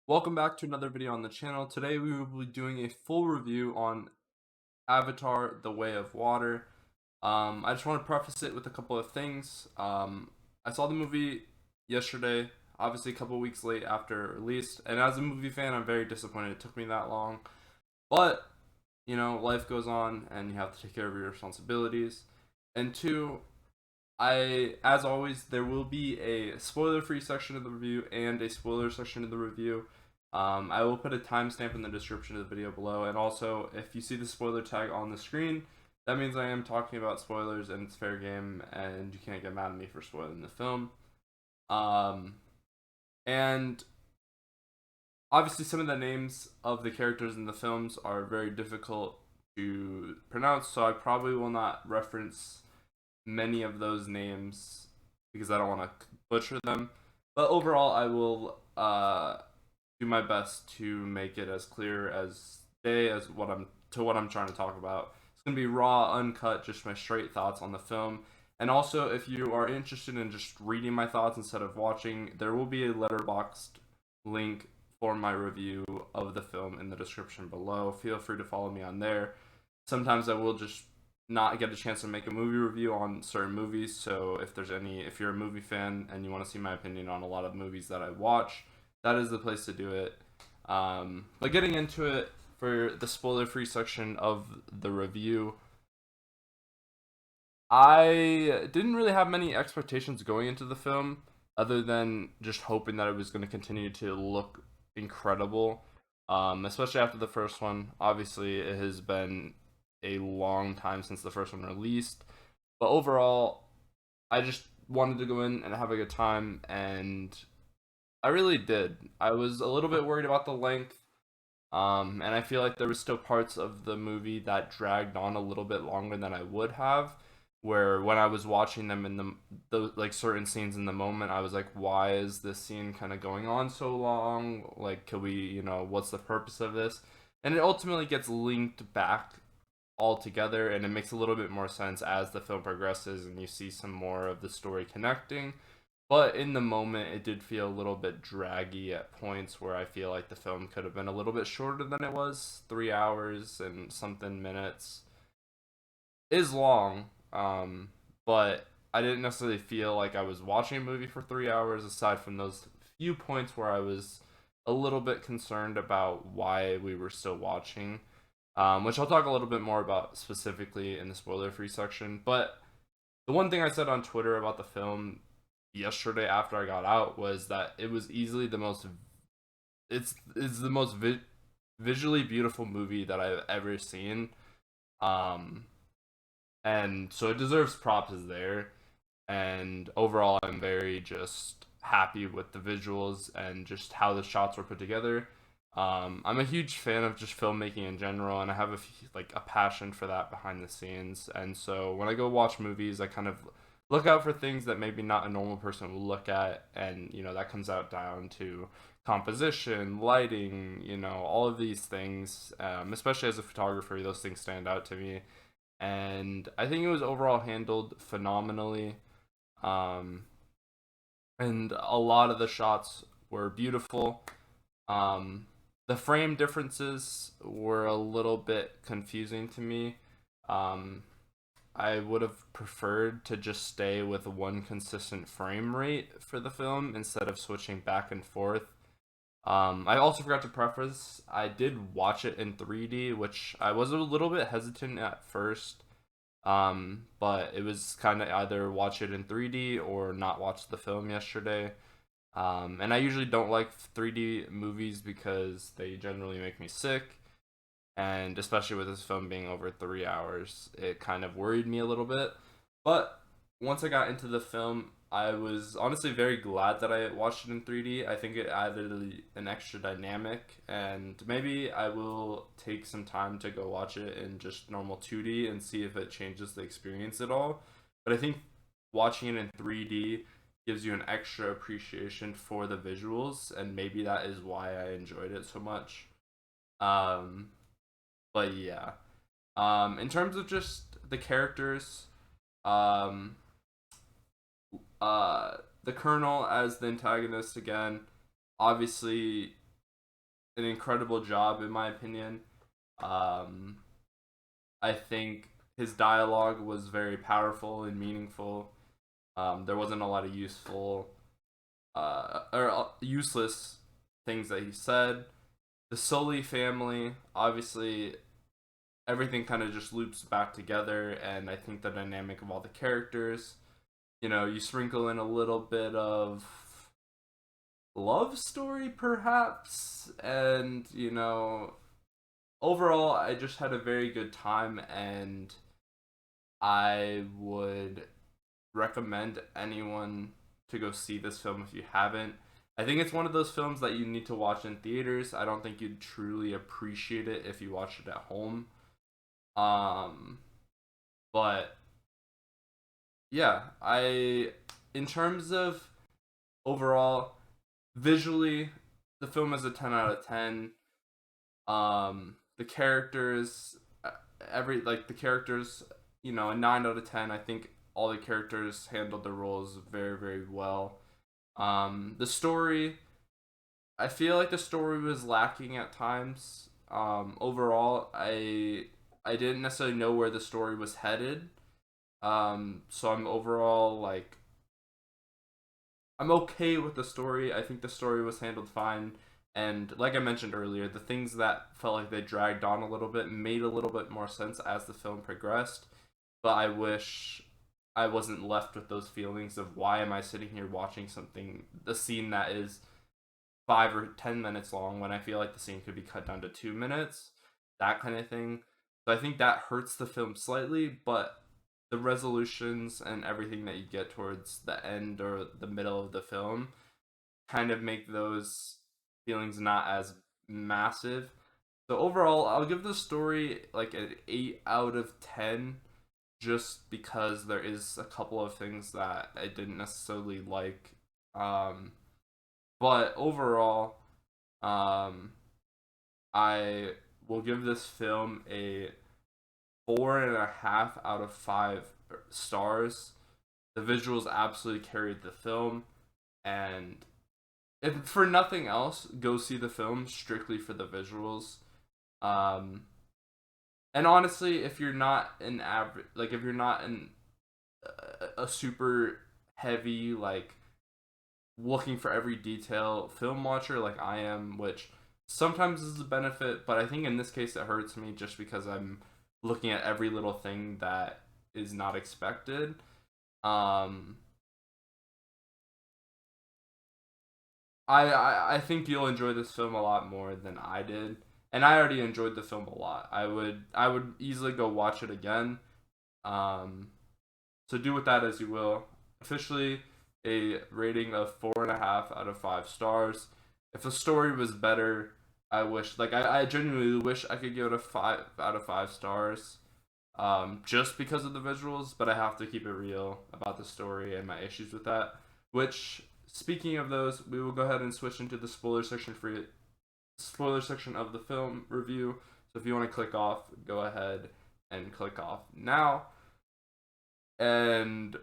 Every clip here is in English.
Welcome back to another video on the channel. Today we will be doing a full review on Avatar: The Way of Water. I just want to preface it with a couple of things. I saw the movie yesterday, obviously a couple of weeks late after it released, and as a movie fan, I'm very disappointed it took me that long. But, life goes on and you have to take care of your responsibilities. And two, as always, there will be a spoiler-free section of the review and a spoiler section of the review. I will put a timestamp in the description of the video below, and also if you see the spoiler tag on the screen, that means I am talking about spoilers and it's fair game, and you can't get mad at me for spoiling the film. Um, and obviously, some of the names of the characters in the films are very difficult to pronounce, so I probably will not reference many of those names because I don't want to butcher them. But overall, I will do my best to make it as clear as day as what I'm trying to talk about. It's gonna be raw, uncut, just my straight thoughts on the film. And also, if you are interested in just reading my thoughts instead of watching, there will be a letterboxed link for my review of the film in the description below. Feel free to follow me on there. Sometimes I will just not get a chance to make a movie review on certain movies. So if you're a movie fan and you want to see my opinion on a lot of movies that I watch, that is the place to do it. But getting into it for the spoiler free section of the review, I didn't really have many expectations going into the film other than just hoping that it was going to continue to look incredible. Especially after the first one. Obviously, it has been a long time since the first one released. But overall, I just wanted to go in and have a good time, and I really did. I was a little bit worried about the length, and I feel like there was still parts of the movie that dragged on a little bit longer than I would have. Where when I was watching them in the like certain scenes in the moment, I was like, why is this scene kind of going on so long? Like, could we, what's the purpose of this? And it ultimately gets linked back all together, and it makes a little bit more sense as the film progresses and you see some more of the story connecting. But in the moment, it did feel a little bit draggy at points where I feel like the film could have been a little bit shorter than it was. 3 hours and something minutes is long, but I didn't necessarily feel like I was watching a movie for 3 hours, aside from those few points where I was a little bit concerned about why we were still watching, which I'll talk a little bit more about specifically in the spoiler free section. But the one thing I said on Twitter about the film yesterday after I got out was that it was easily the most it's the most visually beautiful movie that I've ever seen. Um and so it deserves props as there. And overall, I'm very just happy with the visuals and just how the shots were put together. I'm a huge fan of just filmmaking in general, and I have like a passion for that behind the scenes. And so when I go watch movies, I kind of look out for things that maybe not a normal person will look at, and that comes out down to composition, lighting, all of these things. Especially as a photographer, those things stand out to me, and I think it was overall handled phenomenally. Um, and a lot of the shots were beautiful. Um, the frame differences were a little bit confusing to me. Um, I would have preferred to just stay with one consistent frame rate for the film instead of switching back and forth. I also forgot to preface, I did watch it in 3D, which I was a little bit hesitant at first. But it was kind of either watch it in 3D or not watch the film yesterday. And I usually don't like 3D movies because they generally make me sick. And especially with this film being over 3 hours, it kind of worried me a little bit. But once I got into the film, I was honestly very glad that I watched it in 3D. I think it added an extra dynamic, and maybe I will take some time to go watch it in just normal 2D and see if it changes the experience at all. But I think watching it in 3D gives you an extra appreciation for the visuals, and maybe that is why I enjoyed it so much. Um, but yeah, in terms of just the characters, um, the Colonel as the antagonist again, obviously an incredible job in my opinion. Um, I think his dialogue was very powerful and meaningful. There wasn't a lot of useless things that he said. The Sully family, obviously, everything kind of just loops back together, and I think the dynamic of all the characters, you sprinkle in a little bit of love story perhaps, and overall I just had a very good time, and I would recommend anyone to go see this film if you haven't. I think it's one of those films that you need to watch in theaters. I don't think you'd truly appreciate it if you watched it at home. um but yeah, I in terms of overall, visually, the film is a 10 out of 10. The characters, the characters, a 9 out of 10. I think all the characters handled their roles very, very well. The story, I feel like the story was lacking at times. Overall, I didn't necessarily know where the story was headed. So I'm overall like I'm okay with the story. I think the story was handled fine. And like I mentioned earlier, the things that felt like they dragged on a little bit made a little bit more sense as the film progressed. But I wish I wasn't left with those feelings of why am I sitting here watching the scene that is 5 or 10 minutes long when I feel like the scene could be cut down to 2 minutes, that kind of thing. So I think that hurts the film slightly, but the resolutions and everything that you get towards the end or the middle of the film kind of make those feelings not as massive. So overall, I'll give the story like an 8 out of 10, just because there is a couple of things that I didn't necessarily like. Um, but overall, um, I will give this film a 4.5 out of 5 stars. The visuals absolutely carried the film, and if for nothing else, go see the film strictly for the visuals. Um, and honestly, if you're not an average, like if you're not a super heavy like looking for every detail film watcher like I am, which sometimes is a benefit, but I think in this case it hurts me just because I'm looking at every little thing that is not expected. Um, I think you'll enjoy this film a lot more than I did, and I already enjoyed the film a lot. I would easily go watch it again. Um, so do with that as you will. Officially, a rating of 4.5 out of 5 stars. If the story was better, I genuinely wish I could give it a 5 out of 5 stars. Just because of the visuals, but I have to keep it real about the story and my issues with that. Which, speaking of those, we will go ahead and switch into the spoiler section of the film review. So if you want to click off, go ahead and click off now. And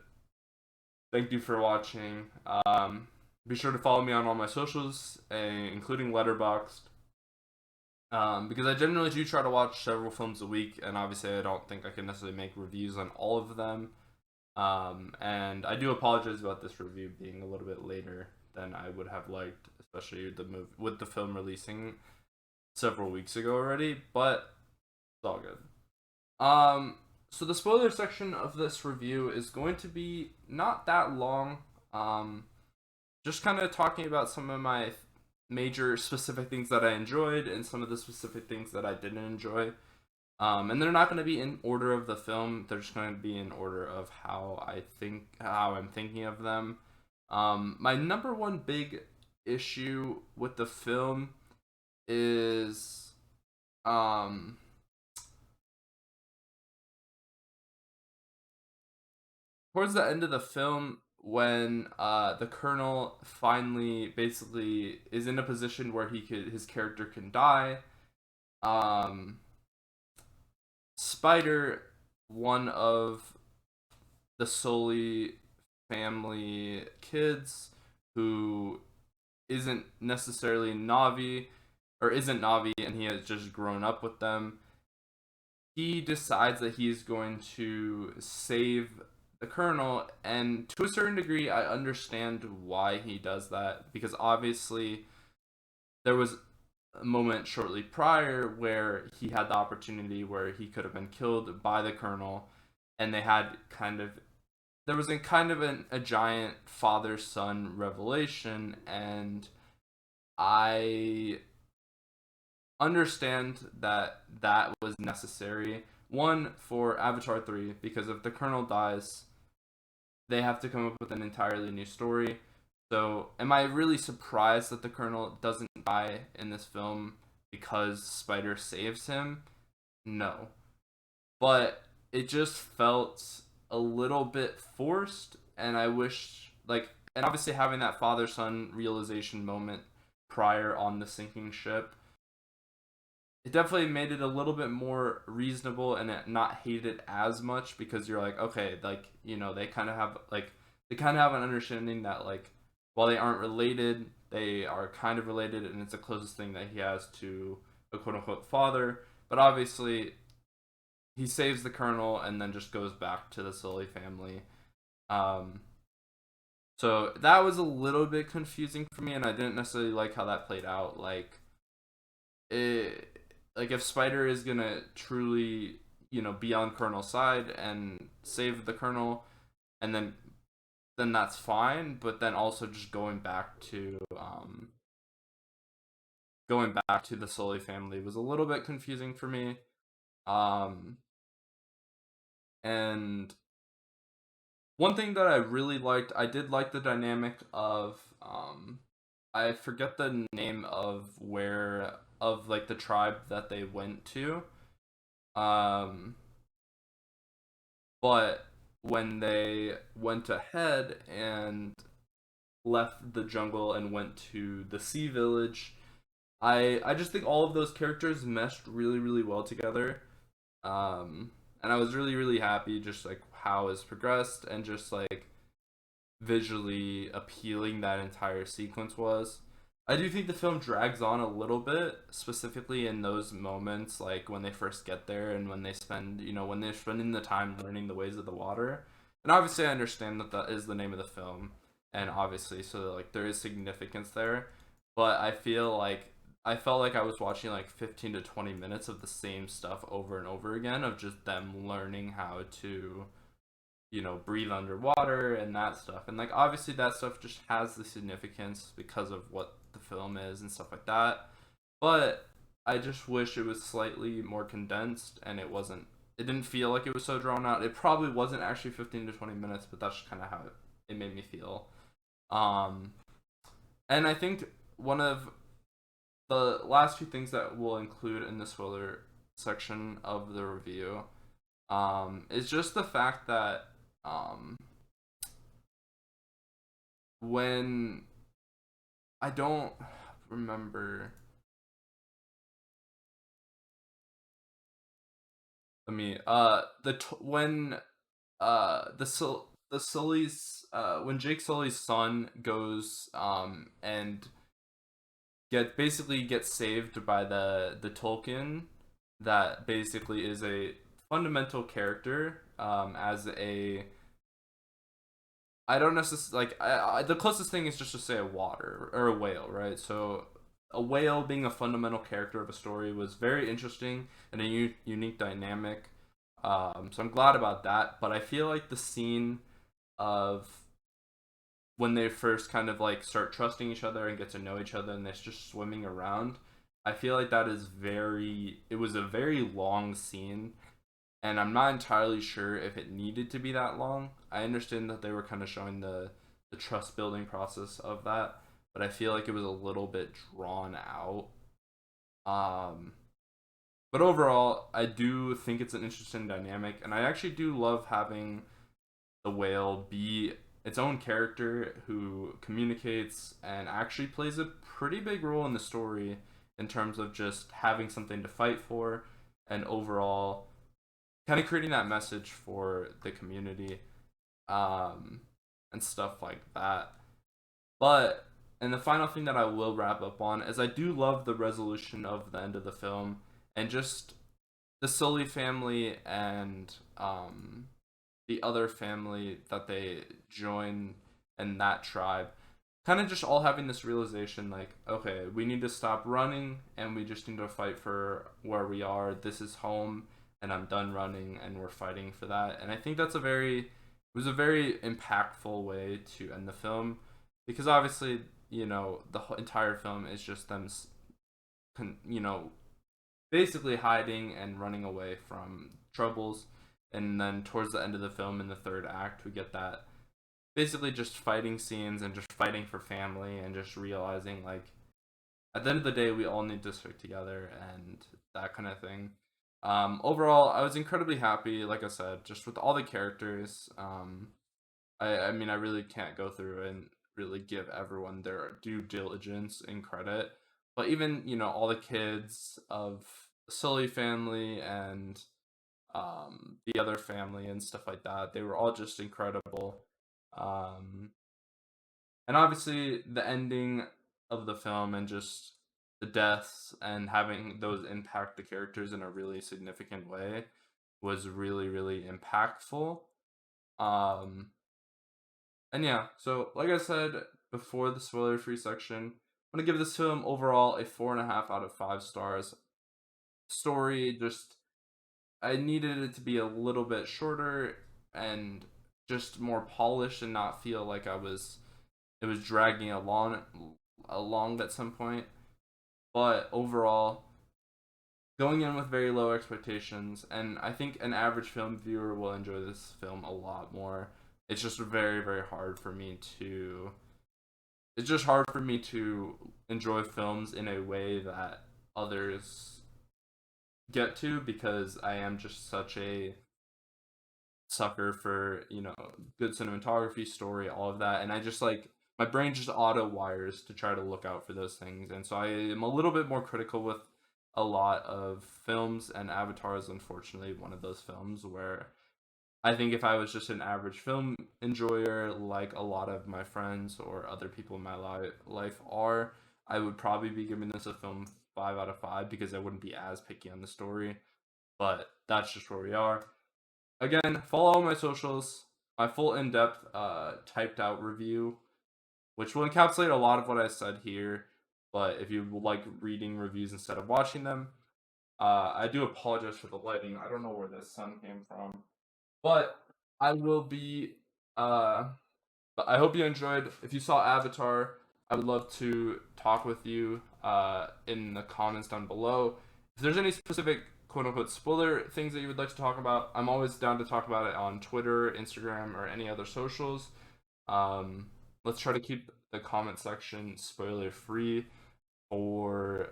thank you for watching. Be sure to follow me on all my socials, including Letterboxd. Because I generally do try to watch several films a week, and obviously I don't think I can necessarily make reviews on all of them. And I do apologize about this review being a little bit later than I would have liked, especially with the film releasing several weeks ago already. But it's all good. So the spoiler section of this review is going to be not that long. Just kind of talking about some of my major specific things that I enjoyed and some of the specific things that I didn't enjoy. And they're not going to be in order of the film. They're just going to be in order of how I'm thinking of them. My number one big issue with the film is towards the end of the film when the colonel finally basically is in a position where his character can die. um Spider, one of the Sully family kids who isn't necessarily Navi, or isn't Navi, and he has just grown up with them. He decides that he's going to save the Colonel, and to a certain degree, I understand why he does that, because obviously there was a moment shortly prior where he had the opportunity where he could have been killed by the Colonel, and they had kind of there was a giant father son revelation, and I understand that that was necessary. One, for Avatar 3, because if the Colonel dies, they have to come up with an entirely new story. So, am I really surprised that the Colonel doesn't die in this film because Spider saves him? No. But it just felt a little bit forced, and I wish, like, and obviously having that father son realization moment prior on the sinking ship, it definitely made it a little bit more reasonable and not hated it as much, because you're like, okay, like, they kind of have an understanding that, like, while they aren't related, they are kind of related, and it's the closest thing that he has to a quote unquote father. But obviously he saves the Colonel and then just goes back to the Sully family. um so that was a little bit confusing for me, and I didn't necessarily like how that played out. It like, if Spider is gonna truly, be on Colonel's side and save the Colonel, and then that's fine. But then also just going back to the Sully family was a little bit confusing for me. Um, and one thing that I really liked, I did like the dynamic of I forget the name of like the tribe that they went to. Um, but when they went ahead and left the jungle and went to the sea village, I just think all of those characters meshed really, really well together. And I was really, really happy just like how it's progressed, and just like visually appealing that entire sequence was. I do think the film drags on a little bit, specifically in those moments, like when they first get there and when when they're spending the time learning the ways of the water. And obviously, I understand that that is the name of the film, and obviously, so like there is significance there. But I felt like I was watching like 15 to 20 minutes of the same stuff over and over again, of just them learning how to breathe underwater and that stuff. And like obviously that stuff just has the significance because of what the film is and stuff like that. But I just wish it was slightly more condensed, and it didn't feel like it was so drawn out. It probably wasn't actually 15 to 20 minutes, but that's kind of how it made me feel. Um and I think one of the last few things that we'll include in the spoiler section of the review is just the fact that um, when I don't remember. Let me the when the Sully's when Jake Sully's son goes and basically gets saved by the Tolkien, that basically is a fundamental character, as a I don't necessarily like. The closest thing is just to say a water or a whale, right? So a whale being a fundamental character of a story was very interesting and a unique dynamic. So I'm glad about that. But I feel like the scene of when they first kind of like start trusting each other and get to know each other, and they're just swimming around, I feel like that is it was a very long scene, and I'm not entirely sure if it needed to be that long. I understand that they were kind of showing the trust building process of that, but I feel like it was a little bit drawn out. Um, but overall, I do think it's an interesting dynamic, and I actually do love having the whale be its own character who communicates and actually plays a pretty big role in the story, in terms of just having something to fight for, and overall kind of creating that message for the community, um, and stuff like that. But and the final thing that I will wrap up on is I do love the resolution of the end of the film, and just the Sully family and the other family that they join in that tribe, kind of just all having this realization like, okay, we need to stop running and we just need to fight for where we are. This is home, and I'm done running, and we're fighting for that. And I think that's a very, it was a very impactful way to end the film, because obviously, the entire film is just them, you know, basically hiding and running away from troubles. And then towards the end of the film, in the third act, we get that basically just fighting scenes and just fighting for family, and just realizing like at the end of the day we all need to stick together and that kind of thing. Overall, I was incredibly happy, like I said, just with all the characters. I mean, I really can't go through and really give everyone their due diligence and credit, but even all the kids of the Sully family and the other family and stuff like that, they were all just incredible. um and obviously the ending of the film, and just the deaths and having those impact the characters in a really significant way, was really, really impactful. um and yeah, so like I said before, the spoiler free section, I'm gonna give this film overall a 4.5 out of 5 stars. Story, just, I needed it to be a little bit shorter and just more polished, and not feel like it was dragging along at some point. But overall, going in with very low expectations, and I think an average film viewer will enjoy this film a lot more. It's just very, very hard for me to. It's just hard for me to enjoy films in a way that others get to, because I am just such a sucker for good cinematography, story, all of that, and I just like, my brain just auto wires to try to look out for those things, and so I am a little bit more critical with a lot of films, and Avatar is unfortunately one of those films where I think if I was just an average film enjoyer, like a lot of my friends or other people in my life are, I would probably be giving this a film 5 out of 5, because I wouldn't be as picky on the story. But that's just where we are. Again, follow all my socials. My full in-depth typed out review, which will encapsulate a lot of what I said here. But if you like reading reviews instead of watching them, I do apologize for the lighting. I don't know where the sun came from, but I will be. But I hope you enjoyed. If you saw Avatar, I would love to talk with you in the comments down below. If there's any specific quote unquote spoiler things that you would like to talk about, I'm always down to talk about it on Twitter, Instagram, or any other socials. Let's try to keep the comment section spoiler free for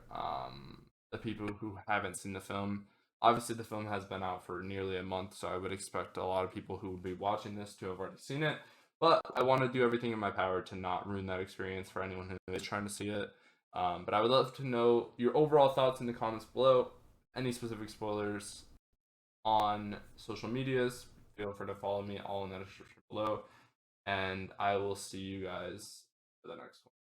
the people who haven't seen the film. Obviously, the film has been out for nearly a month, so I would expect a lot of people who would be watching this to have already seen it. But I want to do everything in my power to not ruin that experience for anyone who is trying to see it. But I would love to know your overall thoughts in the comments below. Any specific spoilers on social medias, feel free to follow me all in the description below. And I will see you guys for the next one.